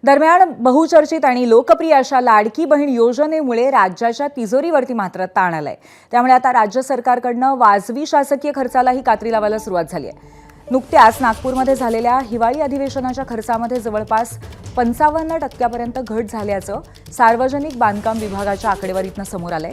दरम्यान बहुचर्चित आणि लोकप्रिय अशा लाडकी बहीण योजनेमुळे राज्याच्या तिजोरीवरती मात्र ताण आलाय। त्यामुळे आता राज्य सरकारकडनं वाजवी शासकीय खर्चालाही कात्री लावायला सुरुवात झाली आहे। नुकत्याच नागपूरमध्ये झालेल्या हिवाळी अधिवेशनाच्या खर्चामध्ये जवळपास 55% घट झाल्याचं सार्वजनिक बांधकाम विभागाच्या आकडेवारीतनं समोर आलंय।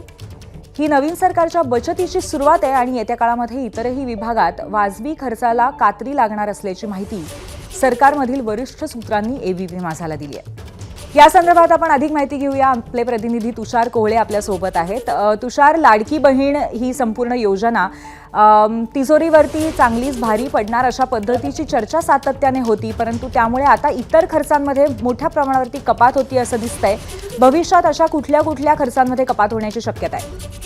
ही नवीन सरकारच्या बचतीची सुरुवात आहे आणि येत्या काळामध्ये इतरही विभागात वाजवी खर्चाला कात्री लागणार असल्याची माहिती सरकारमधील वरिष्ठ सूत्रांनी एबीपी माझाला दिली आहे। या संदर्भात आपण अधिक माहिती घेऊया। आपले प्रतिनिधी तुषार कोहळे आपल्या सोबत आहेत। तुषार, लाडकी बहीण ही संपूर्ण योजना तिजोरीवरती चांगलीच भारी पडणार अशा पद्धतीची चर्चा सातत्याने होती, परंतु त्यामुळे आता इतर खर्चांमध्ये मोठ्या प्रमाणावरती कपात होती असं दिसतंय। भविष्यात अशा कुठल्या खर्चांमध्ये कपात होण्याची शक्यता आहे?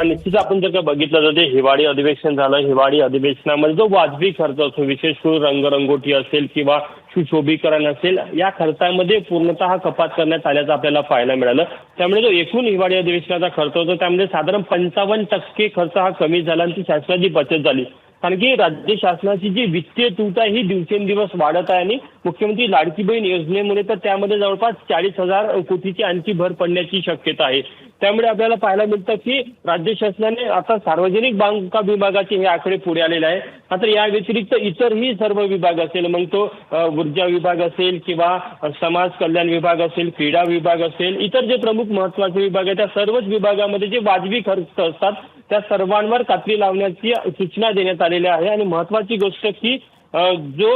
निश्चित आपण जर का बघितलं तर ते हिवाळी अधिवेशन झालं। हिवाळी अधिवेशनामध्ये जो वाजवी खर्च असतो, विशेष करून रंगरंगोटी असेल किंवा सुशोभीकरण असेल, या खर्चामध्ये पूर्णतः कपात करण्यात आल्याचं आपल्याला पाहायला मिळालं। त्यामुळे जो एकूण हिवाळी अधिवेशनाचा खर्च होता त्यामध्ये साधारण 55% खर्च हा कमी झाला आणि ती शासनाची बचत झाली। कारण की राज्य शासनाची जी वित्तीय तूट आहे ही दिवसेंदिवस वाढत आहे आणि मुख्यमंत्री लाडकी बहीण योजनेमुळे तर त्यामध्ये जवळपास 40,000 कोटीची आणखी भर पडण्याची शक्यता आहे। त्यामुळे आपल्याला पाहायला मिळतं की राज्य शासनाने आता सार्वजनिक बांधकाम विभागाचे हे आकडे पुढे आलेले आहे। मात्र या व्यतिरिक्त इतरही सर्व विभाग असेल, मग तो ऊर्जा विभाग असेल किंवा समाज कल्याण विभाग असेल, क्रीडा विभाग असेल, इतर जे प्रमुख महत्त्वाचे विभाग आहेत त्या सर्वच विभागामध्ये जे वाजवी खर्च असतात त्या सर्वांवर कात्री लावण्याची सूचना देण्यात आलेल्या आहे। आणि महत्त्वाची गोष्ट की जो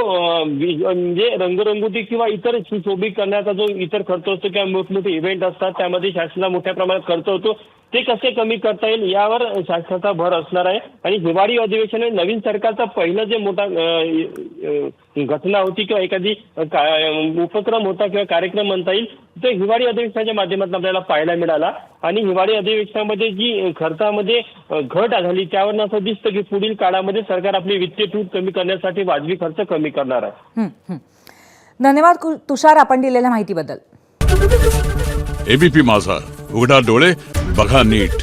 म्हणजे रंगरंगोटी किंवा इतर सुशोभीकरणाचा जो इतर खर्च असतो किंवा मोठमोठे इव्हेंट असतात त्यामध्ये शासनाला मोठ्या प्रमाणात खर्च होतो, ते कसे कमी करता येईल यावर शासनाचा भर असणार आहे। आणि हिवाळी अधिवेशन नवीन सरकारचा पहिलं जे मोठा घटना होती किंवा एखादी उपक्रम होता किंवा कार्यक्रम म्हणता येईल, तो हिवाळी अधिवेशनाच्या माध्यमातून आपल्याला पाहायला मिळाला। आणि हिवाळी अधिवेशनामध्ये जी खर्चामध्ये घट झाली त्यावर असं दिसतं की पुढील काळामध्ये सरकार आपली वित्तीय तूट कमी करण्यासाठी वाजवी खर्च कमी करणार आहे। धन्यवाद तुषार, आपण दिलेल्या माहितीबद्दल। एबीपी माझा, उघडा डोळे बघा नीट।